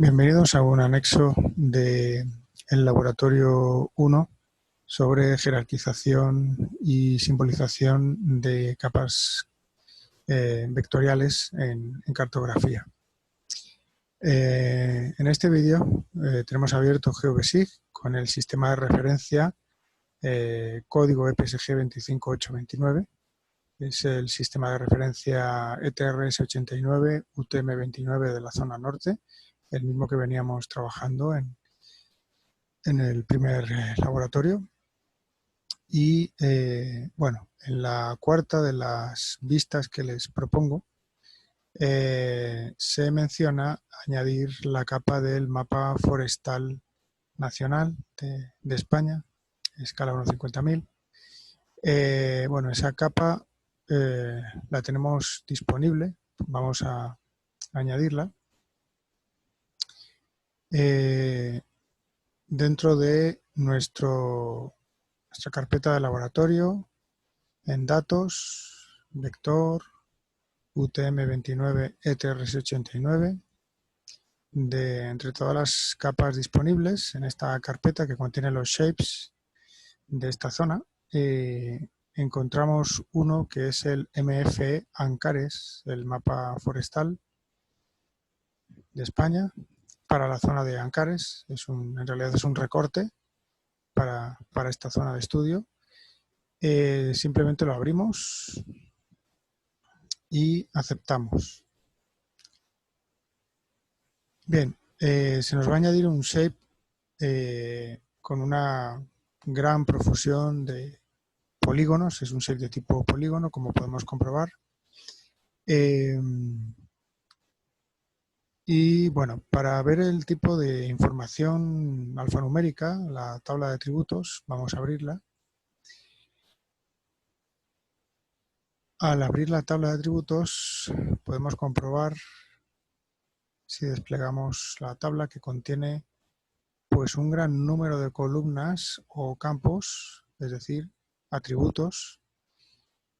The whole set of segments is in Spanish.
Bienvenidos a un anexo del laboratorio 1 sobre jerarquización y simbolización de capas vectoriales en cartografía. En este vídeo tenemos abierto GeoGeSig con el sistema de referencia código EPSG 25829. Es el sistema de referencia ETRS89 UTM29 de la zona norte, el mismo que veníamos trabajando en el primer laboratorio. Y bueno, en la cuarta de las vistas que les propongo se menciona añadir la capa del mapa forestal nacional de España, escala 1:50.000. Bueno, esa capa la tenemos disponible, vamos a añadirla dentro de nuestra carpeta de laboratorio, en datos, vector, UTM29 ETRS89. Entre todas las capas disponibles en esta carpeta que contiene los shapes de esta zona, encontramos uno que es el MFE Ancares, el mapa forestal de España para la zona de Ancares. En realidad es un recorte para esta zona de estudio. Simplemente lo abrimos y aceptamos. Bien, se nos va a añadir un shape con una gran profusión de polígonos. Es un shape de tipo polígono, como podemos comprobar. Y bueno, para ver el tipo de información alfanumérica, la tabla de atributos, vamos a abrirla. Al abrir la tabla de atributos podemos comprobar, si desplegamos la tabla, que contiene pues un gran número de columnas o campos, es decir, atributos,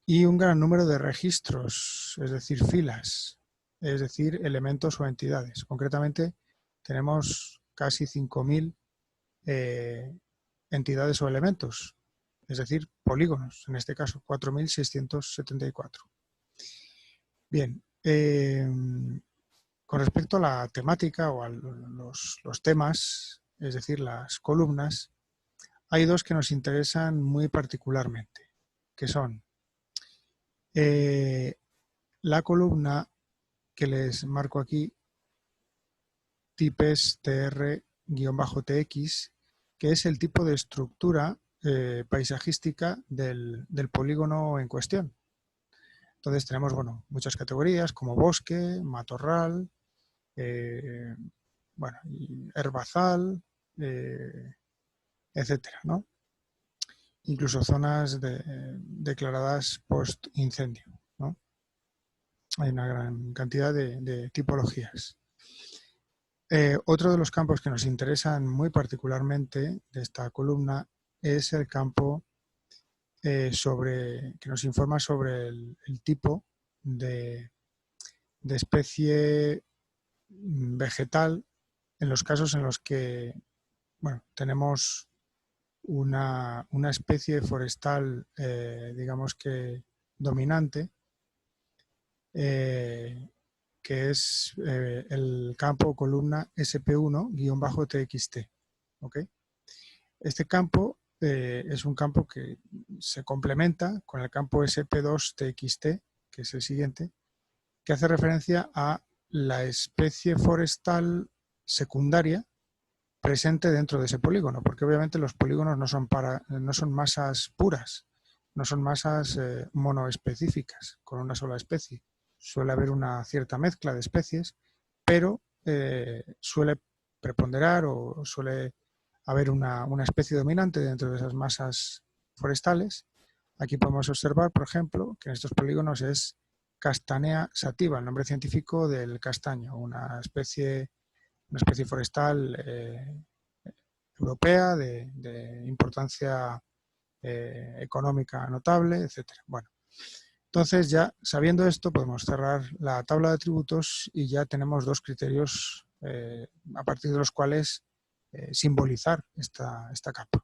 y un gran número de registros, es decir, filas, es decir, elementos o entidades. Concretamente tenemos casi 5.000 entidades o elementos, es decir, polígonos, en este caso 4.674. Bien, con respecto a la temática o a los temas, es decir, las columnas, hay dos que nos interesan muy particularmente, que son la columna que les marco aquí, tipes TR-TX, que es el tipo de estructura paisajística del polígono en cuestión. Entonces tenemos, bueno, muchas categorías como bosque, matorral, bueno, herbazal, etcétera, ¿no? Incluso zonas declaradas post-incendio, ¿no? Hay una gran cantidad de tipologías. Otro de los campos que nos interesan muy particularmente de esta columna es el campo que nos informa sobre el tipo de especie vegetal en los casos en los que, bueno, tenemos una especie forestal, digamos que dominante, que es el campo columna SP1-TXT. ¿Okay? Este campo es un campo que se complementa con el campo SP2-TXT, que es el siguiente, que hace referencia a la especie forestal secundaria presente dentro de ese polígono, porque obviamente los polígonos no son masas puras, no son masas monoespecíficas con una sola especie. Suele haber una cierta mezcla de especies, pero suele preponderar o suele haber una especie dominante dentro de esas masas forestales. Aquí podemos observar, por ejemplo, que en estos polígonos es Castanea sativa, el nombre científico del castaño, una especie forestal europea de importancia económica notable, etcétera. Bueno, entonces ya sabiendo esto podemos cerrar la tabla de atributos y ya tenemos dos criterios a partir de los cuales simbolizar esta capa.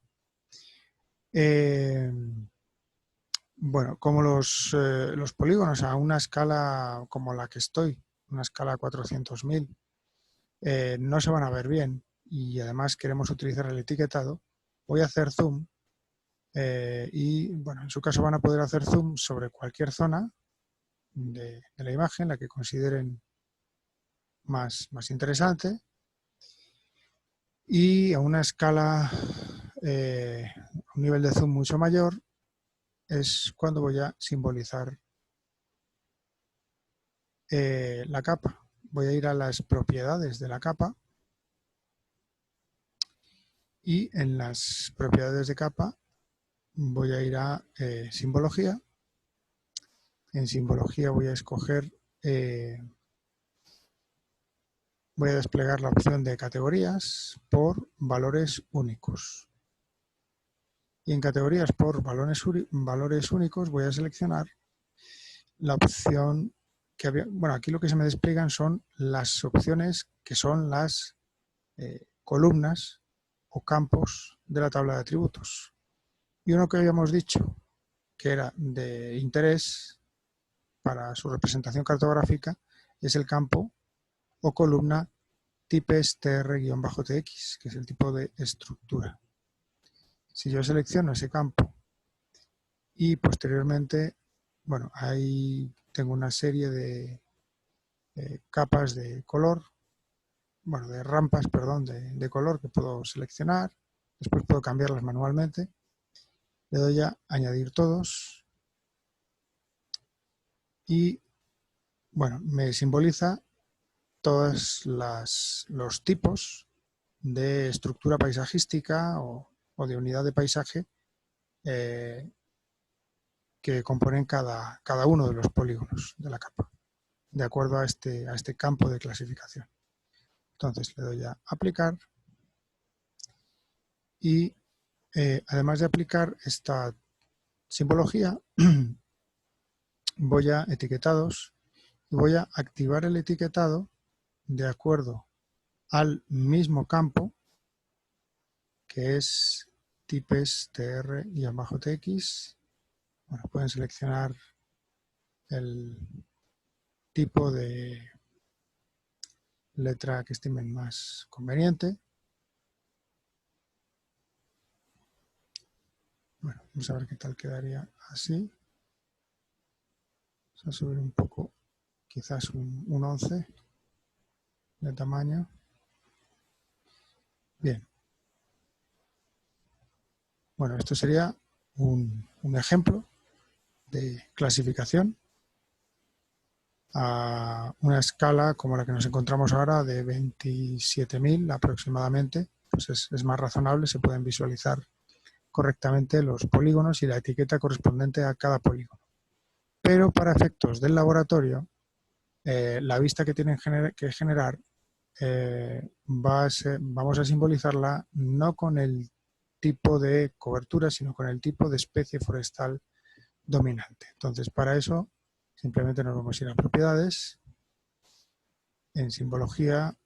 Bueno, como los polígonos a una escala como la que estoy, una escala 400.000, no se van a ver bien y además queremos utilizar el etiquetado, voy a hacer zoom y bueno, en su caso van a poder hacer zoom sobre cualquier zona de la imagen, la que consideren más interesante, y a una escala, un nivel de zoom mucho mayor, es cuando voy a simbolizar la capa. Voy a ir a las propiedades de la capa y en las propiedades de capa voy a ir a simbología. En simbología voy a escoger, voy a desplegar la opción de categorías por valores únicos. Y en categorías por valores únicos voy a seleccionar la opción que había. Bueno, aquí lo que se me despliegan son las opciones que son las columnas o campos de la tabla de atributos. Y uno que habíamos dicho que era de interés para su representación cartográfica es el campo o columna types tr-tx, que es el tipo de estructura. Si yo selecciono ese campo y posteriormente, bueno, ahí tengo una serie de capas de color, bueno, de rampas, perdón, de color que puedo seleccionar, después puedo cambiarlas manualmente, le doy a añadir todos y, bueno, me simboliza todos los tipos de estructura paisajística o de unidad de paisaje que componen cada uno de los polígonos de la capa, de acuerdo a este campo de clasificación. Entonces le doy a aplicar y además de aplicar esta simbología, voy a etiquetados y voy a activar el etiquetado de acuerdo al mismo campo que es types tr-tx. Bueno, pueden seleccionar el tipo de letra que estimen más conveniente. Bueno, vamos a ver qué tal quedaría así. Vamos a subir un poco, quizás un 11 de tamaño. Bien. Bueno, esto sería un ejemplo de clasificación a una escala como la que nos encontramos ahora de 27.000 aproximadamente. Pues es más razonable, se pueden visualizar correctamente los polígonos y la etiqueta correspondiente a cada polígono. Pero para efectos del laboratorio, la vista que tienen que generar vamos a simbolizarla no con el tipo de cobertura, sino con el tipo de especie forestal dominante. Entonces, para eso, simplemente nos vamos a ir a propiedades, en simbología,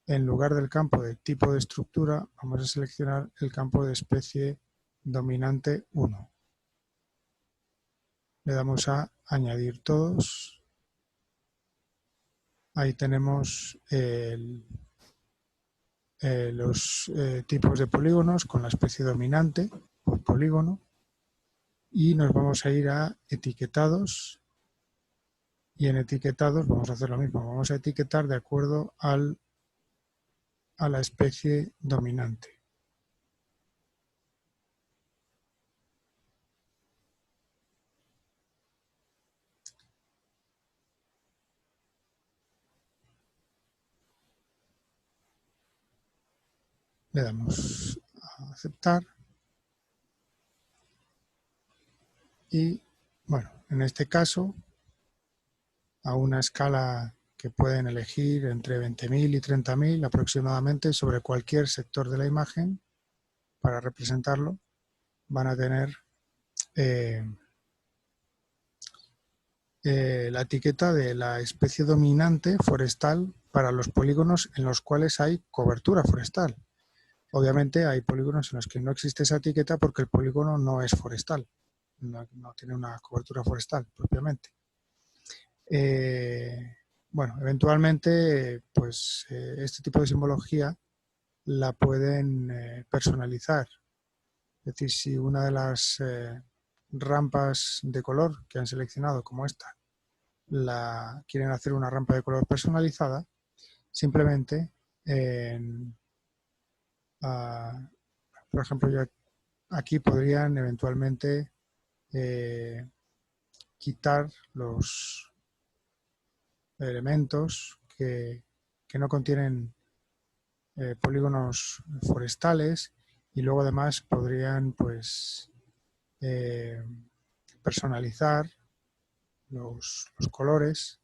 en lugar del campo de tipo de estructura, vamos a seleccionar el campo de especie dominante 1. Le damos a añadir todos. Ahí tenemos los tipos de polígonos con la especie dominante por polígono y nos vamos a ir a etiquetados y en etiquetados vamos a hacer lo mismo, vamos a etiquetar de acuerdo a la especie dominante. Le damos a aceptar y, bueno, en este caso, a una escala que pueden elegir entre 20.000 y 30.000 aproximadamente sobre cualquier sector de la imagen, para representarlo, van a tener la etiqueta de la especie dominante forestal para los polígonos en los cuales hay cobertura forestal. Obviamente hay polígonos en los que no existe esa etiqueta porque el polígono no es forestal, no tiene una cobertura forestal propiamente. Bueno, eventualmente pues este tipo de simbología la pueden personalizar. Es decir, si una de las rampas de color que han seleccionado, como esta, quieren hacer una rampa de color personalizada, simplemente, por ejemplo, aquí podrían eventualmente quitar los elementos que no contienen polígonos forestales, y luego además podrían pues personalizar los colores.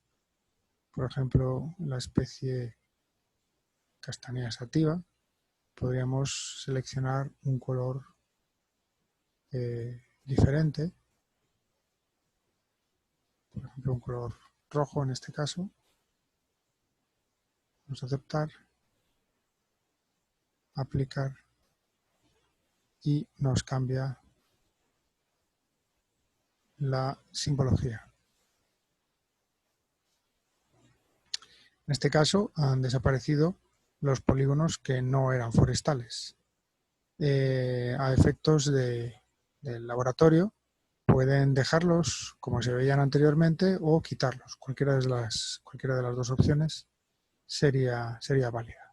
Por ejemplo, la especie castañeda sativa, podríamos seleccionar un color diferente, por ejemplo un color rojo en este caso. Vamos a aceptar, aplicar, y nos cambia la simbología. En este caso han desaparecido los polígonos que no eran forestales. A efectos del laboratorio pueden dejarlos como se veían anteriormente o quitarlos. Cualquiera de las dos opciones sería válida.